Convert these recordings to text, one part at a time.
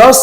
10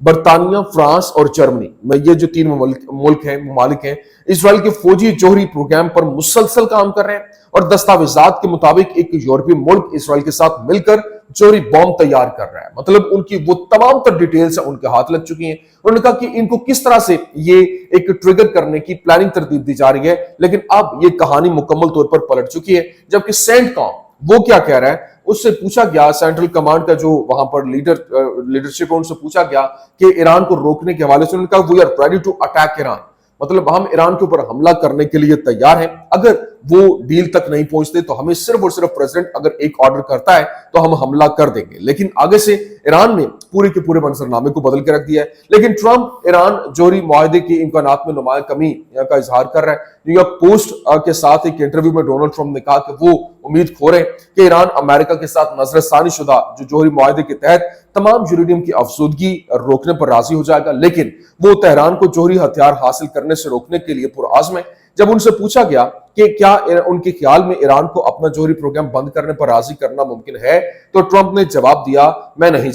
برطانیہ، فرانس اور جرمنی میں یہ جو تین ممالک ہیں اسرائیل کے فوجی جوہری پروگرام پر مسلسل کام کر رہے ہیں، اور دستاویزات کے مطابق ایک یورپی ملک اسرائیل کے ساتھ مل کر جوہری بم تیار کر رہا ہے۔ مطلب ان کی وہ تمام تر ڈیٹیلز ان کے ہاتھ لگ چکی ہیں۔ انہوں نے کہا کہ ان کو کس طرح سے یہ ایک ٹریگر کرنے کی پلاننگ ترتیب دی جا رہی ہے، لیکن اب یہ کہانی مکمل طور پر پلٹ چکی ہے، جبکہ سینٹ کام وہ کیا کہہ رہا ہے؟ اس سے پوچھا گیا، سینٹرل کمانڈ کا جو وہاں پر لیڈرشپ ہے، ان سے پوچھا گیا کہ ایران کو روکنے کے حوالے سے، انہوں نے کہا we are ready to attack Iran, مطلب ہم ایران کے اوپر حملہ کرنے کے لیے تیار ہیں، اگر وہ ڈیل تک نہیں پہنچتے تو ہمیں صرف اور صرف پریزیڈنٹ اگر ایک آرڈر کرتا ہے تو ہم حملہ کر دیں گے۔ لیکن آگے سے ایران نے پورے کے پورے منظرنامے کو بدل کے رکھ دیا ہے۔ لیکن ٹرمپ ایران جوہری معاہدے کے امکانات میں نمایاں کمی کا اظہار کر رہا ہے۔ نیو یارک پوسٹ کے ساتھ ایک انٹرویو میں ڈونلڈ ٹرمپ نے کہا کہ وہ امید کھو رہے ہیں کہ ایران امریکہ کے ساتھ نظر ثانی شدہ جو جوہری معاہدے کے تحت تمام یورینیم کی افزودگی روکنے پر راضی ہو جائے گا، لیکن وہ تہران کو جوہری ہتھیار حاصل کرنے سے روکنے کے لیے پرعزم ہے۔ جب ان سے پوچھا گیا کہ کیا ان کے خیال میں ایران کو اپنا جوہری پروگرام بند کرنے پر راضی کرنا ممکن ہے، تو ٹرمپ نے جواب دیا، میں نہیں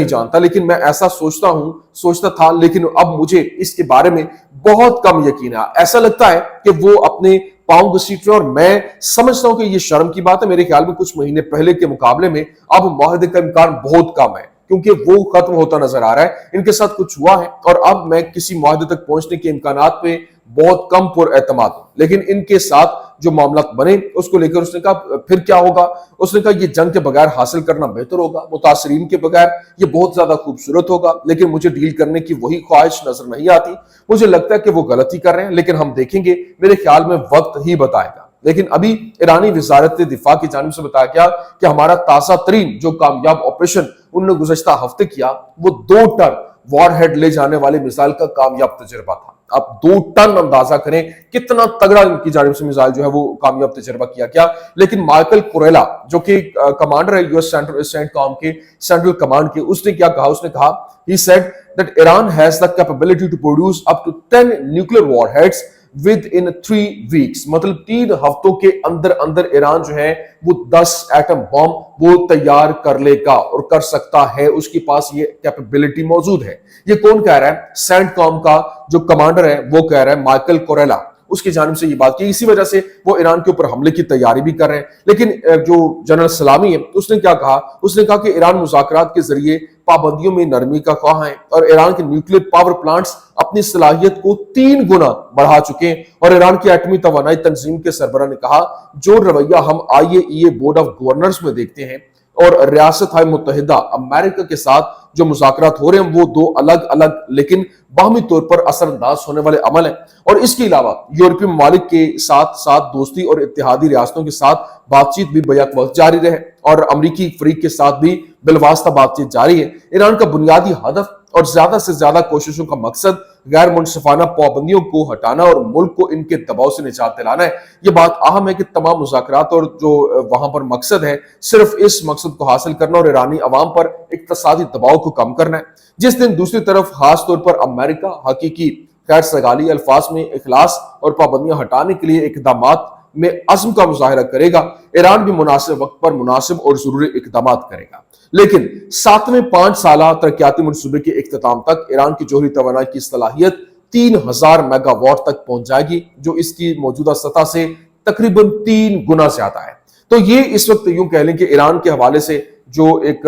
جانتا، لیکن میں ایسا سوچتا تھا، لیکن اب مجھے اس کے بارے میں بہت کم یقین ہے۔ ایسا لگتا ہے کہ وہ اپنے پاؤں گھسیٹ رہے، اور میں سمجھتا ہوں کہ یہ شرم کی بات ہے۔ میرے خیال میں کچھ مہینے پہلے کے مقابلے میں اب معاہدے کا امکان بہت کم ہے، کیونکہ وہ ختم ہوتا نظر آ رہا ہے، ان کے ساتھ کچھ ہوا ہے، اور اب میں کسی معاہدے تک پہنچنے کے امکانات پہ بہت کم پر اعتماد ہوں۔ لیکن ان کے ساتھ جو معاملات بنے اس کو لے کر اس نے کہا پھر کیا ہوگا؟ اس نے کہا یہ جنگ کے بغیر حاصل کرنا بہتر ہوگا، متاثرین کے بغیر یہ بہت زیادہ خوبصورت ہوگا، لیکن مجھے ڈیل کرنے کی وہی خواہش نظر نہیں آتی۔ مجھے لگتا ہے کہ وہ غلطی کر رہے ہیں، لیکن ہم دیکھیں گے، میرے خیال میں وقت ہی بتائے گا۔ لیکن ابھی ایرانی وزارت دفاع کی جانب سے بتایا گیا کہ ہمارا تازہ ترین جو کامیاب آپریشن انہوں نے گزشتہ ہفتے کیا وہ 2 ٹن وار ہیڈ لے جانے والے میزائل کا کامیاب تجربہ تھا۔ آپ 2 ٹن اندازہ کریں کتنا تگڑا ان کی جانب سے میزائل جو ہے وہ کامیاب تجربہ کیا گیا۔ لیکن مائیکل کوریلا جو کہ کمانڈر ہے یو ایس سینٹ کام کے سینٹرل کمانڈ کے، اس نے کیا کہا؟ اس نے کہا he said that Iran has the capability to produce up to 10 nuclear warheads within 3 weeks، مطلب 3 ہفتوں کے اندر ایران جو ہے وہ 10 ایٹم بم وہ تیار کر لے گا اور کر سکتا ہے، اس کے پاس یہ کیپیبلٹی موجود ہے۔ یہ کون کہہ رہا ہے؟ سینٹ کام کا جو کمانڈر ہے وہ کہہ رہا ہے، مائیکل کوریلا، اس کی جانب سے یہ بات کی۔ اسی وجہ سے وہ ایران کے اوپر حملے کی تیاری بھی کر رہے ہیں۔ لیکن جو جنرل سلامی ہے اس نے کیا کہا؟ اس نے کہا کہ ایران مذاکرات کے ذریعے پابندیوں میں نرمی کا خواہاں ہے، اور ایران کے نیوکلیر پاور پلانٹس اپنی صلاحیت کو 3 گنا بڑھا چکے ہیں۔ اور ایران کی ایٹمی توانائی تنظیم کے سربراہ نے کہا جو رویہ ہم IAEA بورڈ آف گورنرز میں دیکھتے ہیں اور ریاست متحدہ امریکہ کے ساتھ جو مذاکرات ہو رہے ہیں وہ 2 الگ لیکن باہمی طور پر اثر انداز ہونے والے عمل ہیں۔ اور اس کے علاوہ یورپی ممالک کے ساتھ دوستی اور اتحادی ریاستوں کے ساتھ بات چیت بھی بیک وقت جاری رہے، اور امریکی فریق کے ساتھ بھی بالواسطہ بات چیت جاری ہے۔ ایران کا بنیادی ہدف اور زیادہ سے زیادہ کوششوں کا مقصد غیر منصفانہ پابندیوں کو ہٹانا اور ملک کو ان کے دباؤ سے نجات دلانا ہے۔ یہ بات اہم ہے کہ تمام مذاکرات اور جو وہاں پر مقصد ہے صرف اس مقصد کو حاصل کرنا اور ایرانی عوام پر اقتصادی دباؤ کو کم کرنا ہے۔ جس دن دوسری طرف خاص طور پر امریکہ حقیقی خیر سگالی الفاظ میں اخلاص اور پابندیاں ہٹانے کے لیے اقدامات میں عزم کا مظاہرہ کرے گا، ایران بھی مناسب وقت پر مناسب اور ضروری اقدامات کرے گا۔ لیکن 7ویں 5 سالہ ترقیاتی منصوبے کے اختتام تک ایران کی جوہری توانائی کی صلاحیت 3000 میگا واٹ تک پہنچ جائے گی، جو اس کی موجودہ سطح سے تقریباً 3 گنا زیادہ ہے۔ تو یہ اس وقت یوں کہہ لیں کہ ایران کے حوالے سے جو ایک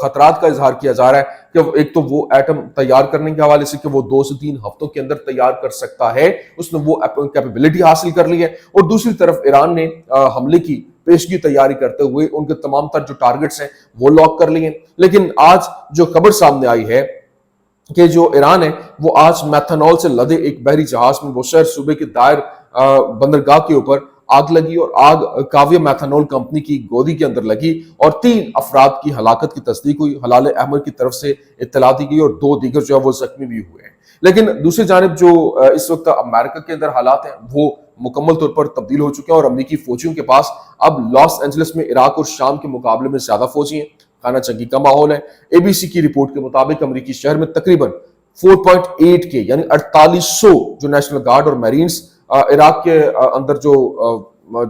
خطرات کا اظہار کیا جا رہا ہے کہ ایک تو وہ ایٹم تیار کرنے کے حوالے سے کہ وہ 2 سے 3 ہفتوں کے اندر تیار کر سکتا ہے، اس نے وہ کیپیبلٹی حاصل کر لی ہے، اور دوسری طرف ایران نے حملے کی پیشگی تیاری کرتے ہوئے ان کے تمام تر جو ٹارگٹس ہیں وہ لاک کر لیے۔ لیکن آج جو خبر سامنے آئی ہے کہ جو ایران ہے وہ آج میتھنول سے لدے ایک بحری جہاز میں بوشہر صوبے کے دائر بندرگاہ کے اوپر آگ لگی، اور آگ کاویہ میتھنول کمپنی کی گودی کے اندر لگی، اور 3 افراد کی ہلاکت کی تصدیق ہوئی۔ ہلال احمر کی طرف سے اطلاع دی گئی، اور 2 دیگر جو ہے وہ زخمی بھی ہوئے ہیں۔ لیکن دوسری جانب جو اس وقت امریکہ کے اندر حالات ہیں وہ مکمل طور پر تبدیل ہو چکے ہیں، اور امریکی فوجیوں کے پاس اب لاس اینجلس میں عراق اور شام کے مقابلے میں زیادہ فوجی ہیں، خانہ جنگی کا ماحول ہے۔ ABC کی رپورٹ کے مطابق امریکی شہر میں تقریباً 4.8 کے یعنی 4800 جو نیشنل گارڈ اور میرینز عراق کے اندر جو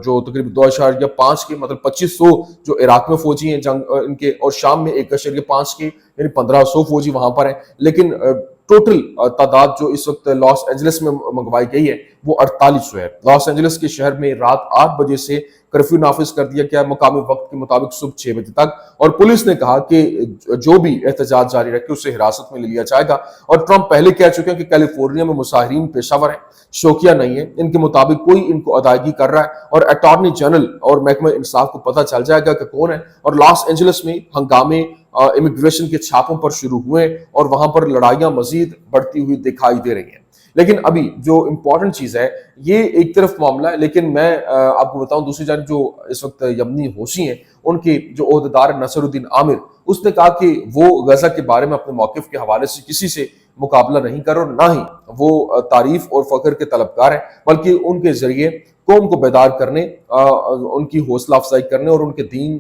جو تقریباً 2.5 کے مطلب 2500 جو عراق میں فوجی ہیں جنگ ان کے، اور شام میں 1.5 کے یعنی 1500 فوجی وہاں پر ہیں، لیکن ٹوٹل تعداد جو اس وقت لاس اینجلس میں منگوائی گئی ہے وہ 4800 ہے۔ لاس اینجلس کے شہر میں رات 8 بجے سے کرفیو نافذ کر دیا گیا مقامی وقت کے مطابق صبح 6 بجے تک، اور پولیس نے کہا کہ جو بھی احتجاج جاری رکھے اسے حراست میں لے لیا جائے گا۔ اور ٹرمپ پہلے کہہ چکے ہیں کہ کیلیفورنیا میں مظاہرین پیشہ ور ہیں، شوقیہ نہیں ہیں، ان کے مطابق کوئی ان کو ادائیگی کر رہا ہے، اور اٹارنی جنرل اور محکمہ انصاف کو پتہ چل جائے گا کہ کون ہے۔ اور لاس اینجلس میں ہنگامے امیگریشن کے چھاپوں پر شروع ہوئے اور وہاں پر لڑائیاں مزید بڑھتی ہوئی دکھائی دے رہی ہیں۔ لیکن ابھی جو امپورٹنٹ چیز ہے یہ ایک طرف معاملہ ہے، لیکن میں آپ کو بتاؤں دوسری جانب جو اس وقت یمنی حوثی ہیں ان کے جو عہدیدار نصر الدین عامر، اس نے کہا کہ وہ غزہ کے بارے میں اپنے موقف کے حوالے سے کسی سے مقابلہ نہیں کر، اور نہ ہی وہ تعریف اور فخر کے طلبگار ہیں، بلکہ ان کے ذریعے قوم کو بیدار کرنے، ان کی حوصلہ افزائی کرنے اور ان کے دین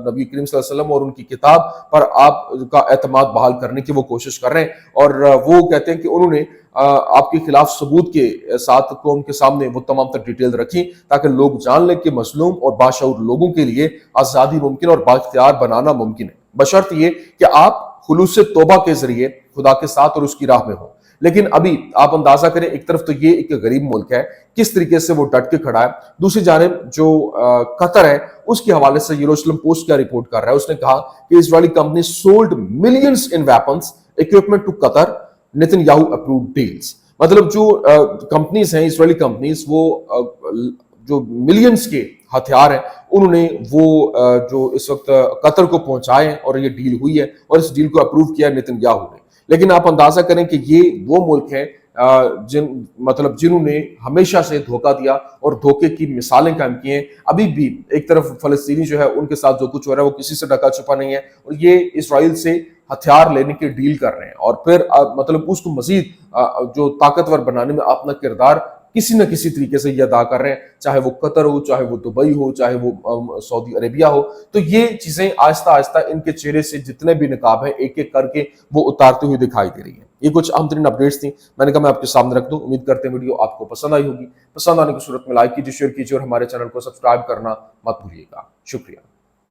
نبی کریم صلی اللہ علیہ وسلم اور ان کی کتاب پر آپ کا اعتماد بحال کرنے کی وہ کوشش کر رہے ہیں۔ اور وہ کہتے ہیں کہ انہوں نے آپ کے خلاف ثبوت کے ساتھ قوم کے سامنے وہ تمام تر ڈیٹیل رکھی تاکہ لوگ جان لیں کہ مظلوم اور باشعور لوگوں کے لیے آزادی ممکن اور بااختیار بنانا ممکن ہے، بشرط یہ کہ آپ خلوص توبہ کے ذریعے خدا کے ساتھ اور اس کی راہ میں ہوں۔ لیکن ابھی آپ اندازہ کریں، ایک طرف تو یہ ایک غریب ملک ہے، کس طریقے سے وہ ڈٹ کے کھڑا ہے، دوسری جانب جو قطر ہے اس کے حوالے سے یروشلم پوسٹ کیا رپورٹ کر رہا ہے، اس نے کہا کہ اسرائیلی company sold millions in weapons equipment to Qatar Netanyahu approved deals۔ مطلب جو کمپنیز ہیں اسرائیلی کمپنیز وہ جو ملینز کے ہتھیار ہیں انہوں نے وہ جو اس وقت قطر کو پہنچائے اور یہ ڈیل ہوئی ہے اور اس ڈیل کو اپروو کیا نیتن یاہو نے۔ لیکن آپ اندازہ کریں کہ یہ وہ ملک ہے جنہوں نے ہمیشہ سے دھوکہ دیا اور دھوکے کی مثالیں قائم کی ہیں۔ ابھی بھی ایک طرف فلسطینی جو ہے ان کے ساتھ جو کچھ ہو رہا ہے وہ کسی سے ڈھکا چھپا نہیں ہے، اور یہ اسرائیل سے ہتھیار لینے کی ڈیل کر رہے ہیں، اور پھر مطلب اس کو مزید جو طاقتور بنانے میں اپنا کردار کسی نہ کسی طریقے سے یہ ادا کر رہے ہیں، چاہے وہ قطر ہو، چاہے وہ دبئی ہو، چاہے وہ سعودی عربیہ ہو۔ تو یہ چیزیں آہستہ آہستہ ان کے چہرے سے جتنے بھی نقاب ہیں ایک ایک کر کے وہ اتارتے ہوئے دکھائی دے رہی ہیں۔ یہ کچھ اہم ترین اپڈیٹس تھیں، میں نے کہا میں آپ کے سامنے رکھ دوں۔ امید کرتے ہیں ویڈیو آپ کو پسند آئی ہوگی، پسند آنے کی صورت میں لائک کیجیے، شیئر کیجیے اور ہمارے چینل کو سبسکرائب کرنا مت بھولیے گا۔ شکریہ۔